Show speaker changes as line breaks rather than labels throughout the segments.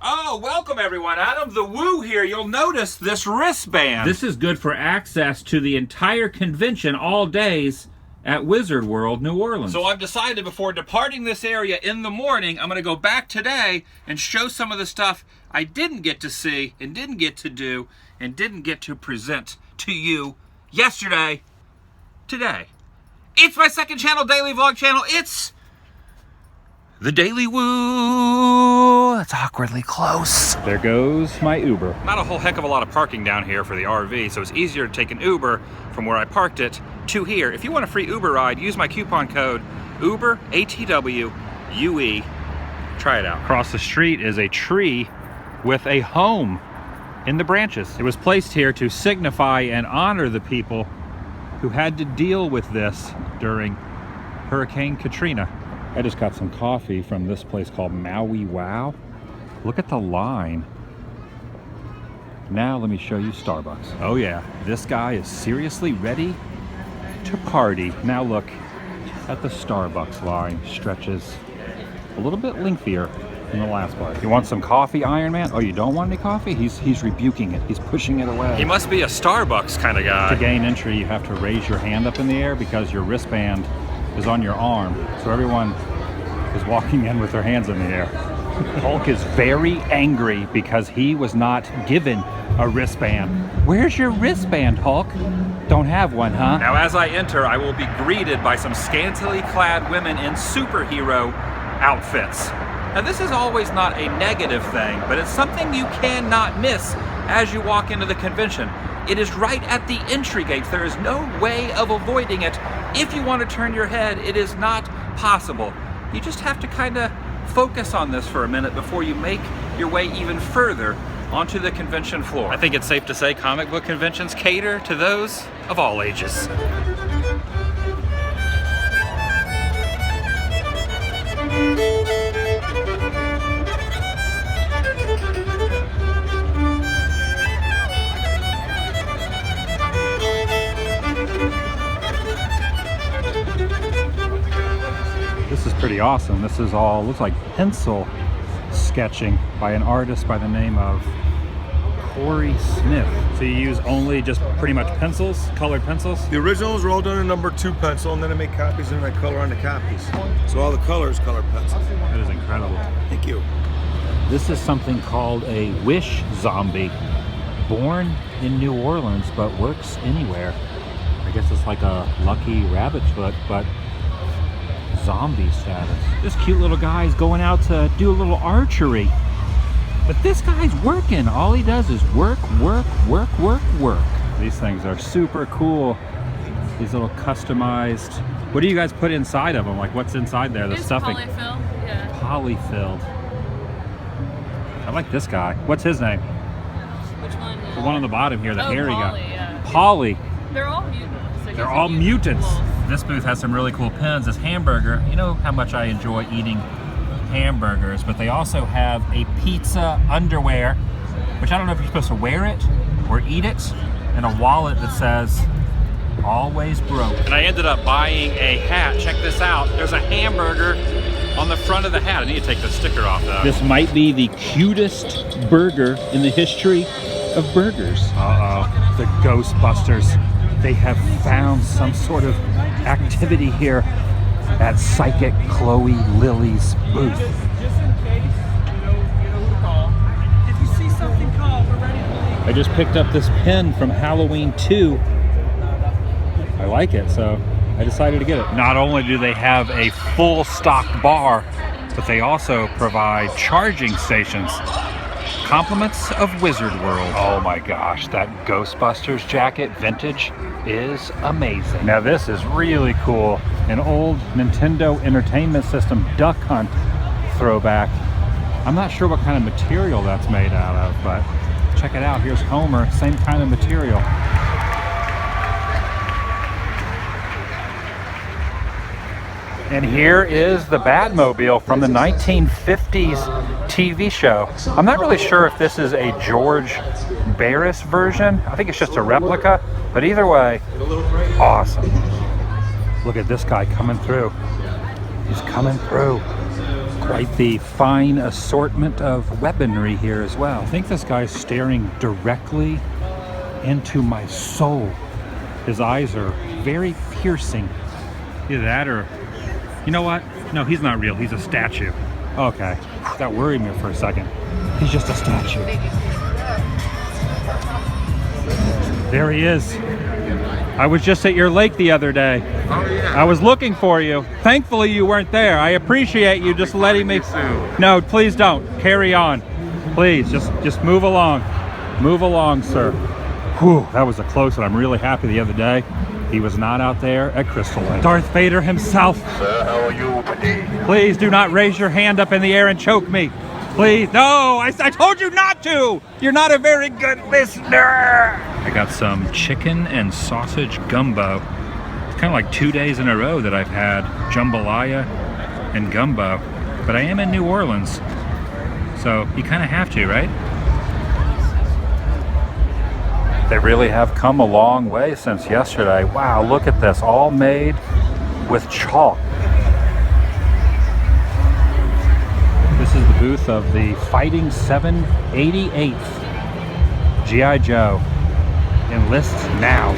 Oh, welcome everyone. Adam the Woo here. You'll notice this wristband.
This is good for access to the entire convention all days at Wizard World, New Orleans.
So I've decided before departing this area in the morning, I'm going to go back today and show some of the stuff I didn't get to see and didn't get to do and didn't get to present to you yesterday, today. It's my second channel, daily vlog channel. It's TheDailyWoo. It's awkwardly close.
There goes my Uber.
Not a whole heck of a lot of parking down here for the RV, so it's easier to take an Uber from where I parked it to here. If you want a free Uber ride, use my coupon code Uber ATWUE. Try it out. Across the street is a tree with a home in the branches.
It was placed here to signify and honor the people who had to deal with this during Hurricane Katrina. I just got some coffee from this place called Maui Wow. Look at the line. Now let me show you Starbucks. Oh yeah, this guy is seriously ready to party. Now look at the Starbucks line. Stretches a little bit lengthier than the last part. You want some coffee, Iron Man? Oh, you don't want any coffee? He's rebuking it. He's pushing it away.
He must be a Starbucks kind of guy.
To gain entry, you have to raise your hand up in the air because your wristband is on your arm. So everyone is walking in with their hands in the air. Hulk is very angry because he was not given a wristband. Where's your wristband, Hulk? Don't have one, huh?
Now as I enter, I will be greeted by some scantily clad women in superhero outfits. Now this is always not a negative thing, but it's something you cannot miss as you walk into the convention. It is right at the entry gates. There is no way of avoiding it. If you want to turn your head, it is not possible. You just have to kind of focus on this for a minute before you make your way even further onto the convention floor. I think it's safe to say comic book conventions cater to those of all ages.
This is pretty awesome. This is all, looks like pencil sketching by an artist by the name of Corey Smith. So you use only just pretty much pencils, colored pencils?
The originals were all done in #2 pencil, and then I make copies and I color on the copies. So all the colors colored pencil.
That is incredible.
Thank you.
This is something called a wish zombie. Born in New Orleans, but works anywhere. I guess it's like a lucky rabbit's foot, but zombie status. This cute little guy is going out to do a little archery. But this guy's working. All he does is work, work, work, work, work. These things are super cool. These little customized. What do you guys put inside of them? Like what's inside there? The
it's
stuffing.
Polyfill, yeah.
Polyfilled. I like this guy. What's his name?
Which one?
The one on the bottom here, the hairy
Polly,
guy.
yeah.
Polly.
They're all mutants.
They're all mutants. This booth has some really cool pins. This hamburger, you know how much I enjoy eating hamburgers, but they also have a pizza underwear, which I don't know if you're supposed to wear it or eat it, and a wallet that says, always broke.
And I ended up buying a hat. Check this out. There's a hamburger on the front of the hat. I need to take the sticker off though.
This might be the cutest burger in the history of burgers. Uh-oh, the Ghostbusters. They have found some sort of activity here at Psychic Chloe Lily's booth.
If you see something, call. We're ready to leave.
I just picked up this pen from Halloween 2. I like it, so I decided to get it. Not only do they have a full stock bar, but they also provide charging stations. Compliments of Wizard World. Oh my gosh, that Ghostbusters jacket, vintage, is amazing. Now this is really cool. An old Nintendo Entertainment System Duck Hunt throwback. I'm not sure what kind of material that's made out of, but check it out. Here's Homer, same kind of material. And here is the Batmobile from the 1950s TV show. I'm not really sure if this is a George Barris version. I think it's just a replica, but either way, awesome. Look at this guy coming through. He's coming through. Quite the fine assortment of weaponry here as well. I think this guy's staring directly into my soul. His eyes are very piercing. Either that or, you know what? No, he's not real. He's a statue. Okay, that worried me for a second. He's just a statue. There he is. I was just at your lake the other day.
Oh yeah.
I was looking for you. Thankfully you weren't there. I appreciate you just letting me. No, please don't. Carry on. Please, just move along. Move along, sir. Whew, that was a close one. I'm really happy the other day he was not out there at Crystal Lake. Darth Vader himself.
Sir, how are you today?
Please do not raise your hand up in the air and choke me. Please, no, I told you not to. You're not a very good listener. I got some chicken and sausage gumbo. It's kind of like 2 days in a row that I've had jambalaya and gumbo. But I am in New Orleans, so you kind of have to, right? They really have come a long way since yesterday. Wow, look at this, all made with chalk. This is the booth of the Fighting 788th G.I. Joe. Enlist now.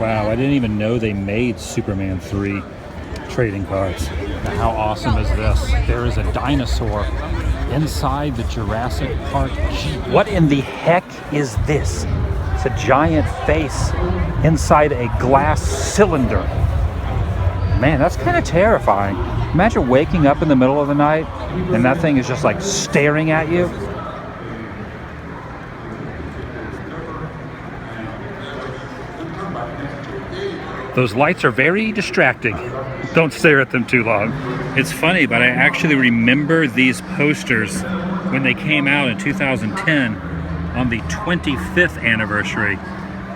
Wow, I didn't even know they made Superman 3 trading cards. Now, how awesome is this? There is a dinosaur inside the Jurassic Park Jeep. What in the heck is this? It's a giant face inside a glass cylinder. Man, that's kind of terrifying. Imagine waking up in the middle of the night and that thing is just like staring at you. Those lights are very distracting. Don't stare at them too long. It's funny, but I actually remember these posters when they came out in 2010 on the 25th anniversary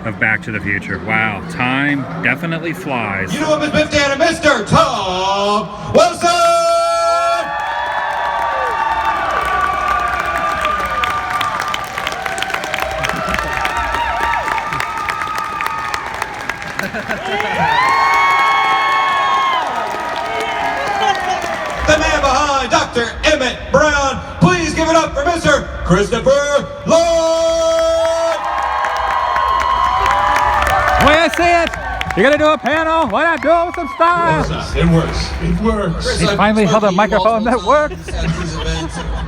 of Back to the Future. Wow, time definitely flies.
You know what, Miss Biff and Mr. Tom Wilson! The man behind Dr. Emmett Brown. Please give it up for Mr. Christopher Lloyd.
The way I see it, you're gonna do a panel. Why not do it with some style?
It works.
He finally held a microphone that works.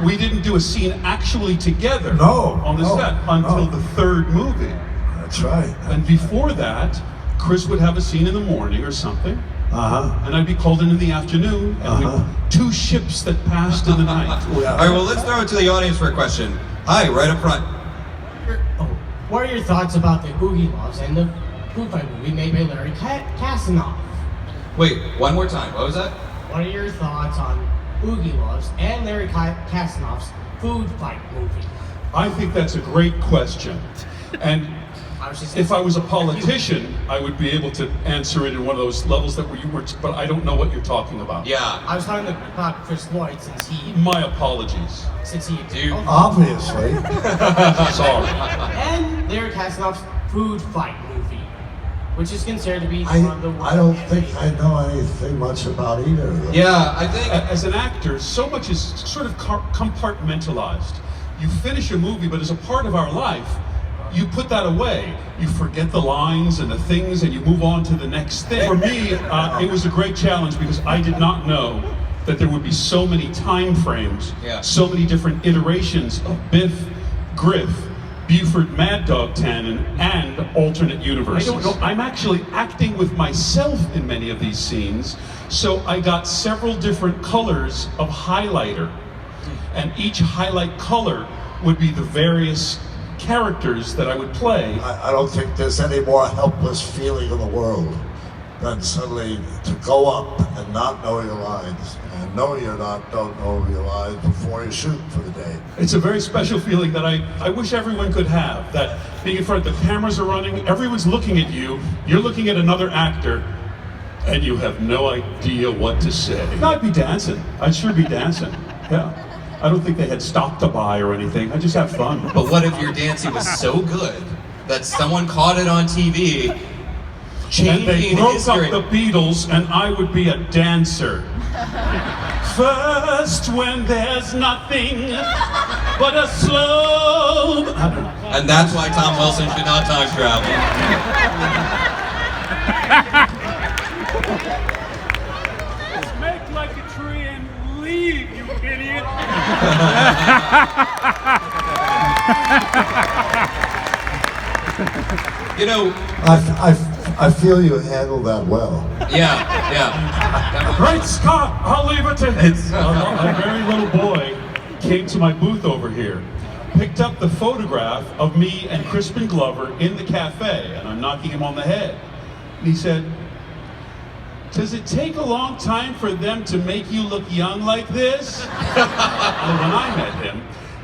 We didn't do a scene actually together on the set until the third movie.
That's right.
And before that, Chris would have a scene in the morning or something. And I'd be called in the afternoon, and we'd 2 ships that passed in the night.
All right, well, let's throw it to the audience for a question. Hi, right up front.
What are your thoughts about the Oogie Loves and the Food Fight movie made by Larry Kasanoff?
Wait, one more time. What was that?
What are your thoughts on Oogie Loves and Larry Kasanoff's Food Fight movie?
I think that's a great question. And if I was a politician, I would be able to answer it in one of those levels that you were, but I don't know what you're talking about.
Yeah.
I was talking about Chris Lloyd since he...
My apologies.
Since he...
Obviously.
Sorry.
And Larry Kasanoff's Food Fight movie, which is considered to be one of the worst.
I don't think I know anything much about either of them.
Yeah, I think...
As an actor, so much is sort of compartmentalized. You finish a movie, but as a part of our life, you put that away. You forget the lines and the things and you move on to the next thing. For me, it was a great challenge because I did not know that there would be so many time frames, so many different iterations of Biff, Griff, Buford, Mad Dog Tannen, and alternate universes. I don't know, I'm actually acting with myself in many of these scenes, so I got several different colors of highlighter, and each highlight color would be the various characters that I would play.
I don't think there's any more helpless feeling in the world than suddenly to go up and not know your lines, and know don't know your lines before you shoot for the day.
It's a very special feeling that I wish everyone could have, that being in front, the cameras are running, everyone's looking at you, you're looking at another actor, and you have no idea what to say. I'd be dancing. I'd sure be dancing. Yeah. I don't think they had stock to buy or anything. I just have fun.
But what if your dancing was so good that someone caught it on TV,
and they broke
history?
up the Beatles, and I would be a dancer. First, when there's nothing but a slow... I don't know.
And that's why Tom Wilson should not time travel.
Just make like a tree and leave, you idiot.
You know,
I feel you handled that well.
yeah.
Great Scott, I'll leave it to him. A very little boy came to my booth over here, picked up the photograph of me and Crispin Glover in the cafe, and I'm knocking him on the head. And he said, "Does it take a long time for them to make you look young like this?" Well, when I met him,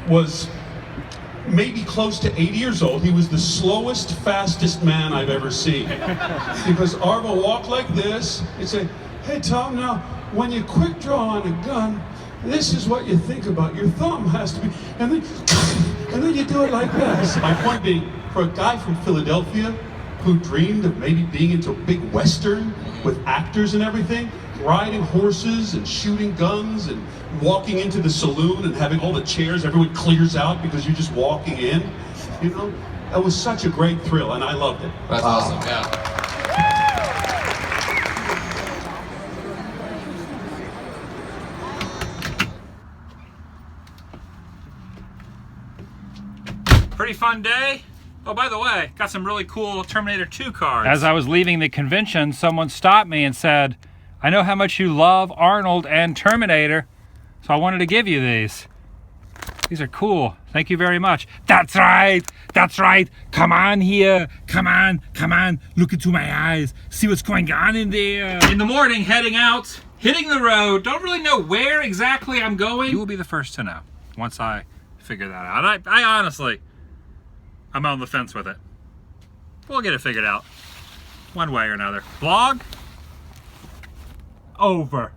was maybe close to 80 years old. He was the slowest, fastest man I've ever seen. Because Arvo walked like this. He'd say, "Hey Tom, now when you quick draw on a gun, this is what you think about. Your thumb has to be," and then you do it like this. My point being, for a guy from Philadelphia who dreamed of maybe being into a big Western with actors and everything, riding horses and shooting guns and walking into the saloon and having all the chairs, everyone clears out because you're just walking in, you know, that was such a great thrill, and I loved it.
That's awesome, yeah.
Pretty fun day. Oh, by the way, got some really cool Terminator 2 cards.
As I was leaving the convention, someone stopped me and said, "I know how much you love Arnold and Terminator, so I wanted to give you these. These are cool. Thank you very much." That's right. That's right. Come on here. Come on. Come on. Look into my eyes. See what's going on in there.
In the morning, heading out, hitting the road. Don't really know where exactly I'm going. You will be the first to know once I figure that out. I honestly, I'm on the fence with it. We'll get it figured out one way or another. Vlog over.